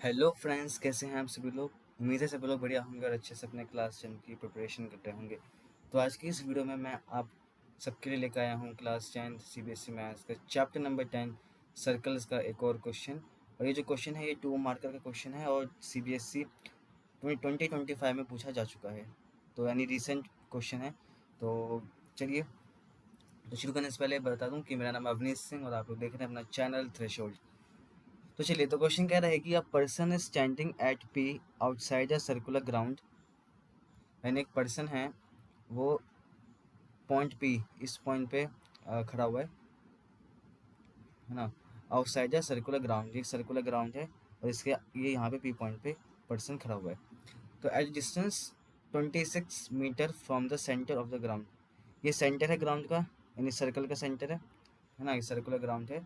Hello friends, कैसे हैं आप सभी लोग। उम्मीद है सभी लोग बढ़िया होंगे और अच्छे से अपने क्लास 10 की प्रिपरेशन कर रहे होंगे। तो आज की इस वीडियो में मैं आप सबके लिए लेकर आया हूँ क्लास 10 सीबीएसई मैथ्स का चैप्टर नंबर 10 सर्कल्स का एक और क्वेश्चन। और ये जो क्वेश्चन है ये 2 मार्कर का क्वेश्चन है और सीबीएसई 2025 में पूछा जा चुका है, तो यानी रिसेंट क्वेश्चन है। तो चलिए, तो शुरू करने से पहले बता दूं कि मेरा नाम अवनीश सिंह और आप लोग देख रहे हैं अपना चैनल थ्रेशोल्ड। तो चलिए, तो क्वेश्चन कह रहा है कि a person is standing at P outside a circular ground. यानी एक पर्सन है, वो पॉइंट पी, इस पॉइंट पे खड़ा हुआ है ना। आउटसाइड अ सर्कुलर ग्राउंड, ये सर्कुलर ग्राउंड है और इसके ये यहाँ पे पी पॉइंट पे पर्सन खड़ा हुआ है। तो at distance 26 metre from the centre of the ground, ये सेंटर है ग्राउंड का, यानी सर्कल का सेंटर है ना। ये सर्कुलर ग्राउंड है,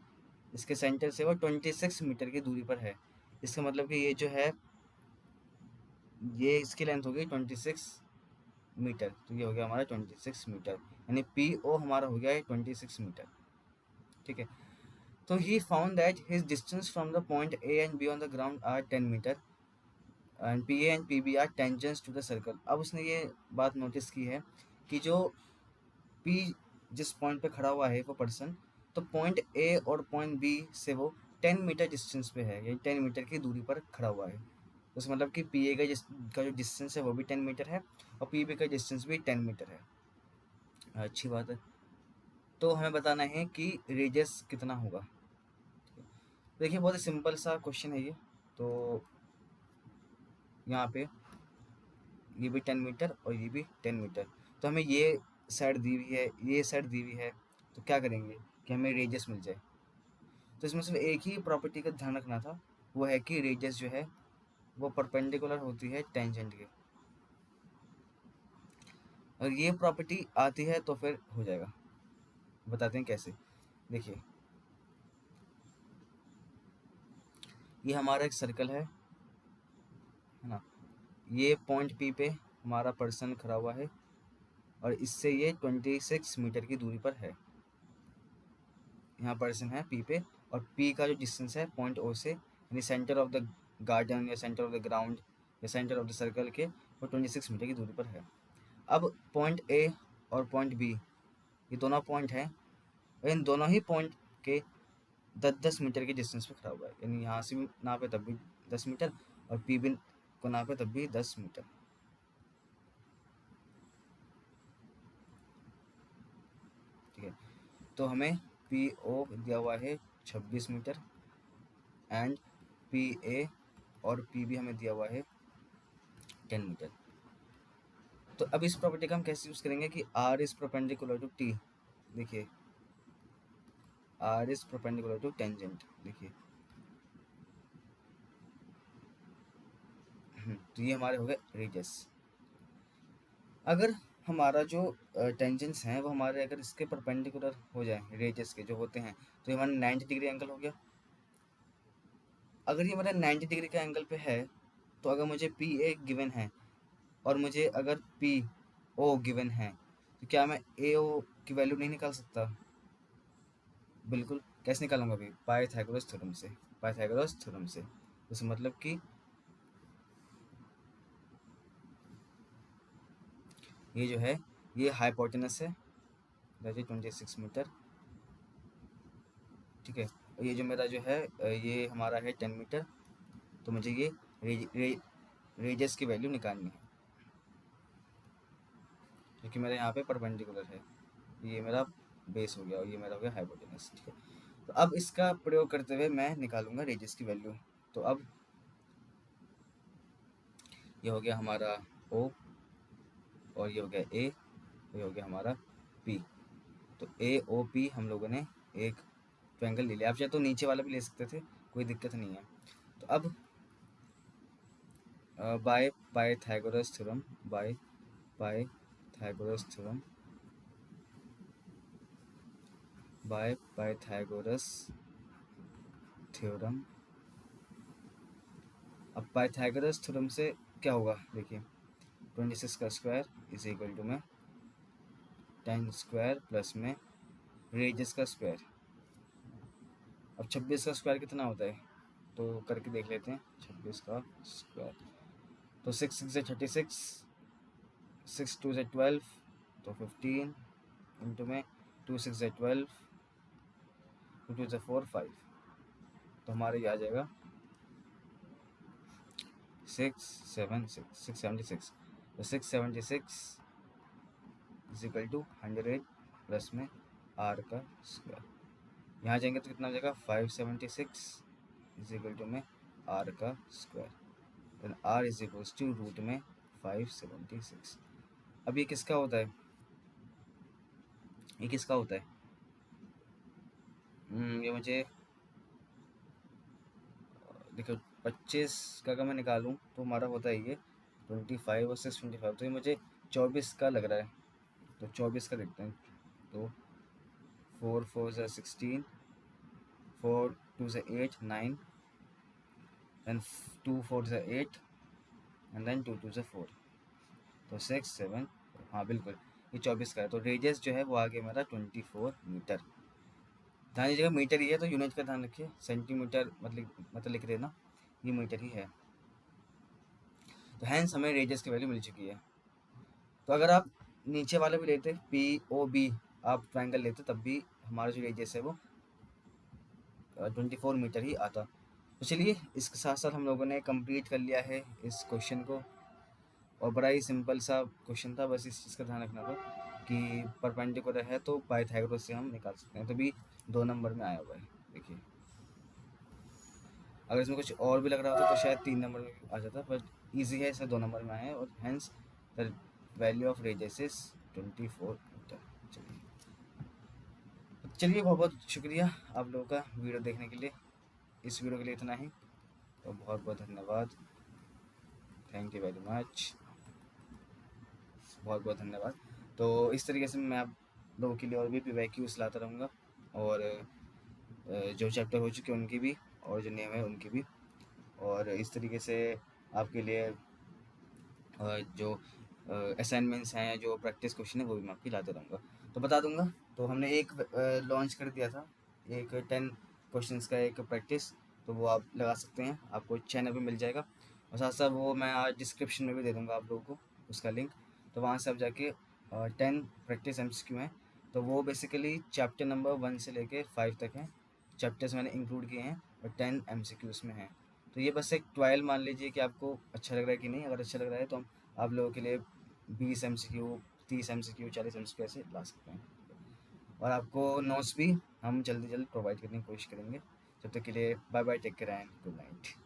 इसके सेंटर से वो 26 मीटर की दूरी पर है। इसका मतलब कि ये जो है, ये इसकी लेंथ हो गई 26 मीटर, तो ये हो गया हमारा 26 मीटर, यानी पी ओ हमारा हो गया है 26 मीटर। ठीक है, तो he found that his distance from the point A and B on the ground are 10 metre and P A and P B are tangents to the circle. अब उसने ये बात नोटिस की है कि जो पी जिस पॉइंट पे खड़ा हुआ है वो पर्सन, तो पॉइंट ए और पॉइंट बी से वो 10 मीटर डिस्टेंस पे है, यानी 10 मीटर की दूरी पर खड़ा हुआ है। उसका मतलब कि पी ए का जो डिस्टेंस है वो भी 10 मीटर है और पी बी का डिस्टेंस भी 10 मीटर है। अच्छी बात है। तो हमें बताना है कि रेडियस कितना होगा। देखिए, बहुत ही सिंपल सा क्वेश्चन है ये। तो यहाँ पे ये भी 10 मीटर और ये भी 10 मीटर, तो हमें ये साइड दी हुई है, ये साइड दी हुई है, तो क्या करेंगे कि हमें रेडियस मिल जाए। तो इसमें सिर्फ एक ही प्रॉपर्टी का ध्यान रखना था, वो है कि रेडियस जो है वो परपेंडिकुलर होती है टेंजेंट के। और ये प्रॉपर्टी आती है तो फिर हो जाएगा। बताते हैं कैसे। देखिए, ये हमारा एक सर्कल है ना। ये पॉइंट पी पे हमारा पर्सन खड़ा हुआ है और इससे ये 26 मीटर की दूरी पर है। यहाँ पर्सन है पी पे, और पी का जो डिस्टेंस है पॉइंट ओ से, यानी सेंटर ऑफ द गार्डन या सेंटर ऑफ द ग्राउंड या सेंटर ऑफ द सर्कल के, वो 26 मीटर की दूरी पर है। अब पॉइंट ए और पॉइंट बी, ये दोनों पॉइंट हैं, और इन दोनों ही पॉइंट के 10-10 मीटर के डिस्टेंस पे खड़ा हुआ है, यानी यहाँ से भी नापे तब भी 10 मीटर और पी बी को नापे तब भी 10 मीटर। ठीक है, तो हमें पी ओ दिया हुआ है 26 मीटर एंड पी ए और पी बी हमें दिया हुआ है 10 मीटर। तो अब इस प्रॉपर्टी का हम कैसे यूज़ करेंगे कि R is perpendicular to T. देखिए, R is perpendicular to tangent. देखिए, तो ये हमारे हो गए रेडियस। अगर हमारा जो टेंजेंट्स हैं वो हमारे अगर इसके परपेंडिकुलर हो जाए, रेडियस के जो होते हैं, तो ये हमारा 90 डिग्री एंगल हो गया। अगर ये हमारा 90 डिग्री का एंगल पे है, तो अगर मुझे पी ए गिवन है और मुझे अगर पी ओ गिवन है, तो क्या मैं ए ओ की वैल्यू नहीं निकाल सकता? बिल्कुल। कैसे निकालूंगा अभी? पाइथागोरस थ्योरम से। पाइथागोरस थ्योरम से, उसका मतलब कि ये जो है, ये हाइपोटेनस है, दैट इज 26 मीटर। ठीक है, और ये जो मेरा जो है ये हमारा है 10 मीटर। तो मुझे ये रेडियस की वैल्यू निकालनी है, क्योंकि मेरे यहाँ पे परपेंडिकुलर है। ये मेरा बेस हो गया और ये मेरा हो गया हाइपोटेनस। ठीक है, तो अब इसका प्रयोग करते हुए मैं निकालूंगा रेडियस की वैल्यू। तो अब ये हो गया हमारा ओ और ये हो गया ए, ये हो गया हमारा पी। तो ए ओ पी हम लोगों ने एक ट्रायंगल ले लिया। आप चाहे तो नीचे वाला भी ले सकते थे, कोई दिक्कत नहीं है। तो अब by Pythagoras theorem, by Pythagoras theorem, by Pythagoras theorem. अब पाइथागोरस थ्योरम से क्या होगा? देखिए, 26 का स्क्वायर इज इक्वल टू में 10 स्क्वायर प्लस में रेडियस का स्क्वायर। अब 26 का स्क्वायर कितना होता है? तो करके देख लेते हैं। 26 का स्क्वायर, तो 6 6 से 36, 6 2 से 12, तो 15 इंटू में 2 6 से 12, 2 2 से 4 5, तो हमारे ये आ जाएगा 676, तो 676 इज इक्वल टू 100 प्लस में आर का स्क्वायर। यहाँ जाएंगे तो कितना हो जाएगा 576 इज इक्वल टू में आर का square, then R is equal to root में 576। अब ये किसका होता है, ये किसका होता है? ये मुझे देखो 25 का अगर मैं निकालूं तो हमारा होता है ये 25 और 625, तो ये मुझे 24 का लग रहा है, तो 24 का देखते हैं। तो 4 4 से 16, 4 2 से 8 9, then 2 4 से 8 and then 2 2 से 4, तो 6 7, हाँ बिल्कुल ये 24 का है। तो रेडियस जो है वो आगे मेरा 24 मीटर। ध्यान दीजिएगा मीटर ही है, तो यूनिट का ध्यान रखिए, सेंटीमीटर मतलब लिख देना, ये मीटर ही है। तो हैंस हमें रेडियस की वैल्यू मिल चुकी है। तो अगर आप नीचे वाले भी लेते POB आप ट्रायंगल लेते तब भी हमारा जो रेडियस है वो 24 मीटर ही आता। तो चलिए इसके साथ साथ हम लोगों ने कंप्लीट कर लिया है इस क्वेश्चन को, और बड़ा ही सिंपल सा क्वेश्चन था, बस इस चीज़ का ध्यान रखना था कि परपेंडिकुलर है तो पाइथागोरस से हम निकाल सकते हैं, तो भी 2 नंबर में आया हुआ है। देखिए अगर इसमें कुछ और भी लग रहा होता तो शायद 3 नंबर में आ जाता, बट ईजी है, इसे 2 नंबर में आया है, और hence the value of radius is 24 metre. चलिए बहुत बहुत शुक्रिया आप लोगों का वीडियो देखने के लिए। इस वीडियो के लिए इतना ही, तो बहुत बहुत धन्यवाद, थैंक यू वेरी मच, बहुत बहुत धन्यवाद। तो इस तरीके से मैं आप लोगों के लिए और भी PYQs लाता रहूँगा, और जो चैप्टर हो चुके हैं उनकी भी, और जो नेम है उनकी भी, और इस तरीके से आपके लिए जो असाइनमेंट्स हैं, जो प्रैक्टिस क्वेश्चन है वो भी मैं आपकी लाते रहूँगा। तो बता दूंगा, तो हमने एक लॉन्च कर दिया था, एक 10 क्वेश्चंस का एक प्रैक्टिस, तो वो आप लगा सकते हैं, आपको चैनल पे मिल जाएगा, और साथ साथ वो मैं आज डिस्क्रिप्शन में भी दे दूँगा आप लोगों को उसका लिंक, तो वहाँ से आप जाके 10 प्रैक्टिस MCQ हैं, तो वो बेसिकली चैप्टर नंबर 1 से लेके 5 तक हैं, चैप्टर्स मैंने इंक्लूड किए हैं, और 10 MCQs में हैं। तो ये बस एक ट्रायल मान लीजिए कि आपको अच्छा लग रहा है कि नहीं। अगर अच्छा लग रहा है तो हम आप लोगों के लिए 20 MCQ, 30 MCQ, 40 MCQ ऐसे ला सकते हैं, और आपको नोट्स भी हम जल्दी प्रोवाइड करने की कोशिश करेंगे। जब तक के लिए bye bye, take care and good night.